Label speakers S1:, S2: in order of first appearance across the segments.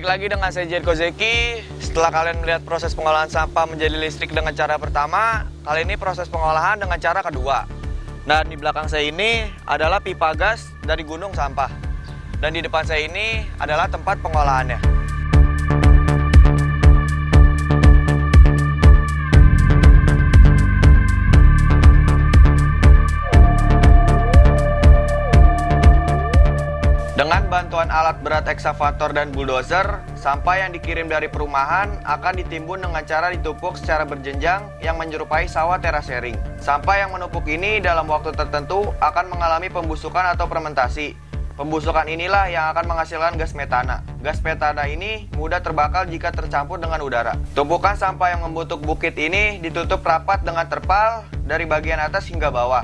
S1: Balik lagi dengan saya Jericho Zeki. Setelah kalian melihat proses pengolahan sampah menjadi listrik dengan cara pertama, kali ini proses pengolahan dengan cara kedua. Nah, di belakang saya ini adalah pipa gas dari gunung sampah. Dan di depan saya ini adalah tempat pengolahannya. Dengan bantuan alat berat ekskavator dan bulldozer, sampah yang dikirim dari perumahan akan ditimbun dengan cara ditumpuk secara berjenjang yang menyerupai sawah terasering. Sampah yang menumpuk ini dalam waktu tertentu akan mengalami pembusukan atau fermentasi. Pembusukan inilah yang akan menghasilkan gas metana. Gas metana ini mudah terbakar jika tercampur dengan udara. Tumpukan sampah yang membentuk bukit ini ditutup rapat dengan terpal dari bagian atas hingga bawah,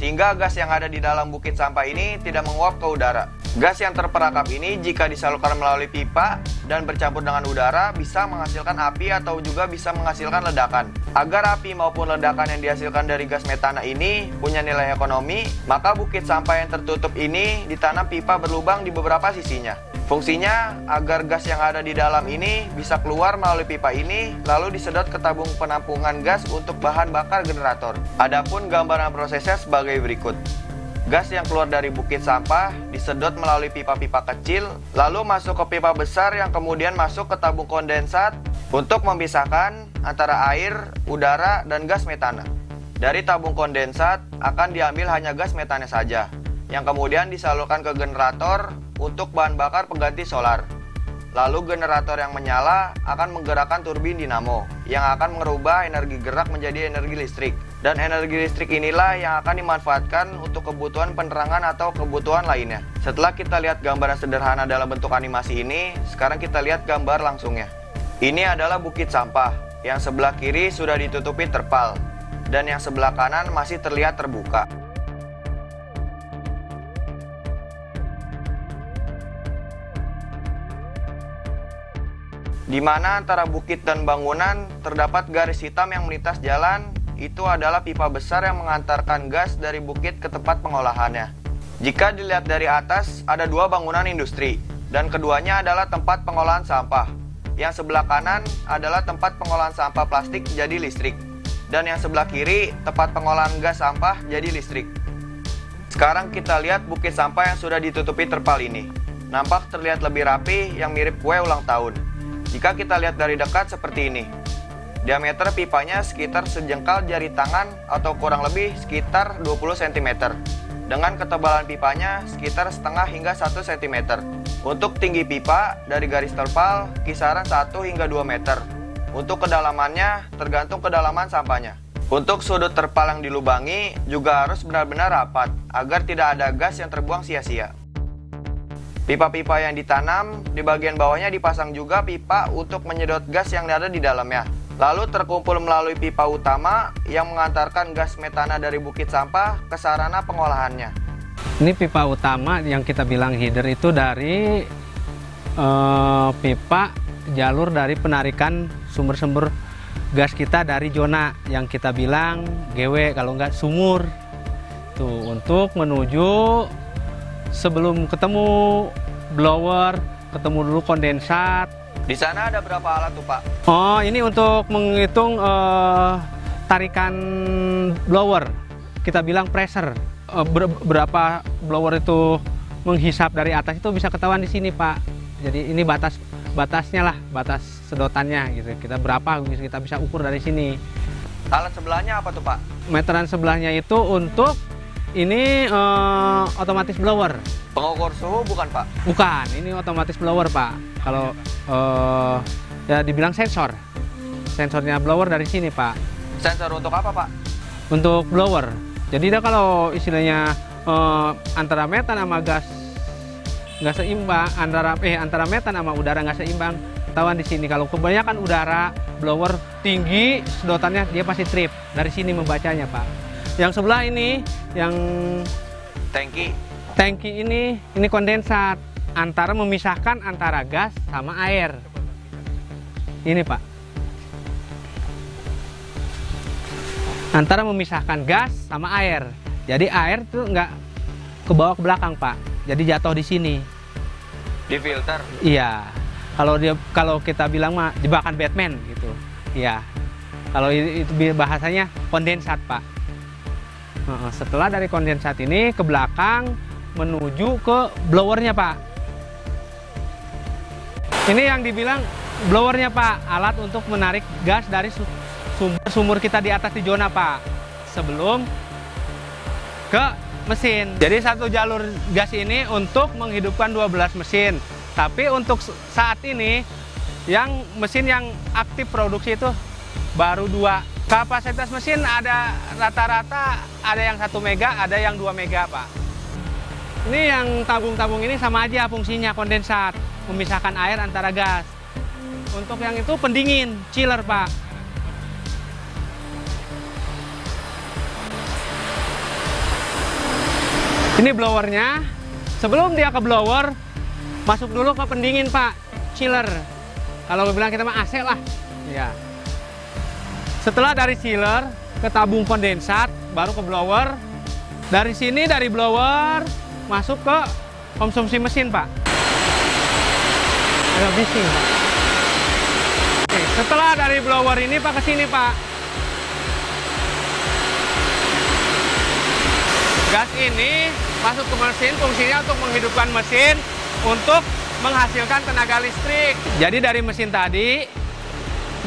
S1: sehingga gas yang ada di dalam bukit sampah ini tidak menguap ke udara. Gas yang terperangkap ini jika disalurkan melalui pipa dan bercampur dengan udara bisa menghasilkan api atau juga bisa menghasilkan ledakan. Agar api maupun ledakan yang dihasilkan dari gas metana ini punya nilai ekonomi, maka bukit sampah yang tertutup ini ditanam pipa berlubang di beberapa sisinya. Fungsinya agar gas yang ada di dalam ini bisa keluar melalui pipa ini lalu disedot ke tabung penampungan gas untuk bahan bakar generator. Adapun gambaran prosesnya sebagai berikut. Gas yang keluar dari bukit sampah disedot melalui pipa-pipa kecil, lalu masuk ke pipa besar yang kemudian masuk ke tabung kondensat untuk memisahkan antara air, udara, dan gas metana. Dari tabung kondensat akan diambil hanya gas metana saja, yang kemudian disalurkan ke generator untuk bahan bakar pengganti solar. Lalu generator yang menyala akan menggerakkan turbin dinamo yang akan merubah energi gerak menjadi energi listrik. Dan energi listrik inilah yang akan dimanfaatkan untuk kebutuhan penerangan atau kebutuhan lainnya. Setelah kita lihat gambaran sederhana dalam bentuk animasi ini, sekarang kita lihat gambar langsungnya. Ini adalah bukit sampah yang sebelah kiri sudah ditutupi terpal dan yang sebelah kanan masih terlihat terbuka. Di mana antara bukit dan bangunan terdapat garis hitam yang melintas jalan, itu adalah pipa besar yang mengantarkan gas dari bukit ke tempat pengolahannya. Jika dilihat dari atas, ada dua bangunan industri, dan keduanya adalah tempat pengolahan sampah. Yang sebelah kanan adalah tempat pengolahan sampah plastik jadi listrik, dan yang sebelah kiri tempat pengolahan gas sampah jadi listrik. Sekarang kita lihat bukit sampah yang sudah ditutupi terpal ini. Nampak terlihat lebih rapi yang mirip kue ulang tahun. Jika kita lihat dari dekat seperti ini, diameter pipanya sekitar sejengkal jari tangan atau kurang lebih sekitar 20 cm. Dengan ketebalan pipanya sekitar setengah hingga 1 cm. Untuk tinggi pipa dari garis terpal kisaran 1 hingga 2 meter. Untuk kedalamannya tergantung kedalaman sampahnya. Untuk sudut terpal yang dilubangi juga harus benar-benar rapat agar tidak ada gas yang terbuang sia-sia. Pipa-pipa yang ditanam, di bagian bawahnya dipasang juga pipa untuk menyedot gas yang ada di dalamnya. Lalu terkumpul melalui pipa utama yang mengantarkan gas metana dari bukit sampah ke sarana pengolahannya.
S2: Ini pipa utama yang kita bilang header itu dari pipa jalur dari penarikan sumber-sumber gas kita dari zona yang kita bilang GW kalau nggak sumur. Tuh, untuk menuju sebelum ketemu blower, ketemu dulu kondensat.
S1: Di sana ada berapa alat tuh, Pak?
S2: Oh, ini untuk menghitung tarikan blower. Kita bilang pressure. Berapa blower itu menghisap dari atas itu bisa ketahuan di sini, Pak. Jadi ini batasnya lah, batas sedotannya gitu. Kita berapa kita bisa ukur dari sini.
S1: Alat sebelahnya apa tuh, Pak?
S2: Meteran sebelahnya itu untuk ini otomatis blower.
S1: Pengukur suhu bukan, Pak?
S2: Bukan, ini otomatis blower, Pak. Kalau ya dibilang sensor. Sensornya blower dari sini, Pak.
S1: Sensor untuk apa, Pak?
S2: Untuk blower. Jadi dia kalau istilahnya antara metan sama gas nggak seimbang, antara metan sama udara nggak seimbang, ketahuan di sini. Kalau kebanyakan udara, blower tinggi, sedotannya dia pasti trip. Dari sini membacanya, Pak. Yang sebelah ini, yang tangki ini kondensat, antara memisahkan antara gas sama air. Ini, Pak. Antara memisahkan gas sama air. Jadi air tuh nggak ke bawah ke belakang, Pak. Jadi jatuh di sini.
S1: Di filter?
S2: Iya. Kalau kita bilang mah jebakan Batman gitu. Ya. Kalau itu bahasanya kondensat, Pak. Setelah dari kondensat ini ke belakang menuju ke blowernya, Pak. Ini yang dibilang blowernya, Pak, alat untuk menarik gas dari sumur kita di atas di zona, Pak, sebelum ke mesin. Jadi satu jalur gas ini untuk menghidupkan 12 mesin. Tapi untuk saat ini yang mesin yang aktif produksi itu baru 2. Kapasitas mesin ada rata-rata ada yang 1 mega, ada yang 2 mega, Pak. Ini yang tabung-tabung ini sama aja fungsinya, kondensat, memisahkan air antara gas. Untuk yang itu pendingin, chiller, Pak. Ini blowernya. Sebelum dia ke blower, masuk dulu ke pendingin, Pak, chiller. Kalau bilang kita mah AC lah. Ya. Setelah dari chiller ke tabung kondensat, baru ke blower. Dari sini, dari blower, masuk ke konsumsi mesin, Pak. Agak bising, Pak. Oke, setelah dari blower ini, Pak, ke sini, Pak. Gas ini masuk ke mesin, fungsinya untuk menghidupkan mesin, untuk menghasilkan tenaga listrik. Jadi dari mesin tadi,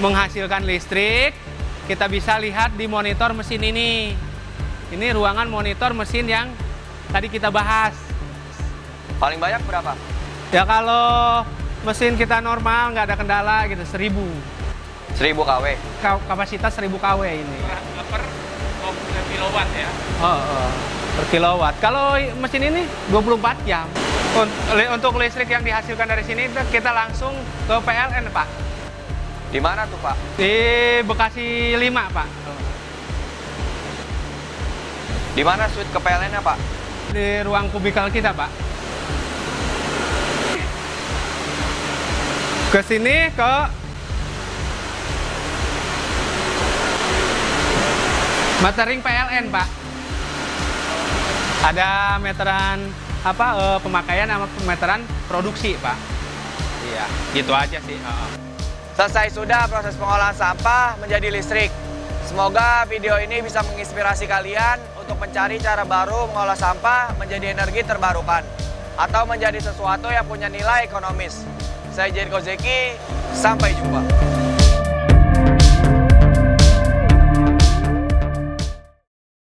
S2: menghasilkan listrik, kita bisa lihat di monitor mesin ini. Ini ruangan monitor mesin yang tadi kita bahas.
S1: Paling banyak berapa?
S2: Ya kalau mesin kita normal, nggak ada kendala gitu, 1000.
S1: 1000 kW.
S2: Kapasitas 1000 kW ini.
S3: Per kilowatt ya?
S2: Per kilowatt. Kalau mesin ini 24 jam. Untuk listrik yang dihasilkan dari sini kita langsung ke PLN, Pak.
S1: Di mana tuh, Pak?
S2: Di Bekasi 5, Pak.
S1: Di mana switch ke PLN-nya, Pak?
S2: Di ruang kubikal kita, Pak. Ke sini ke metering PLN, Pak. Ada meteran pemakaian sama meteran produksi, Pak. Iya, gitu aja sih.
S1: Selesai sudah proses pengolahan sampah menjadi listrik. Semoga video ini bisa menginspirasi kalian untuk mencari cara baru mengolah sampah menjadi energi terbarukan atau menjadi sesuatu yang punya nilai ekonomis. Saya Jeriko Zeki, sampai jumpa.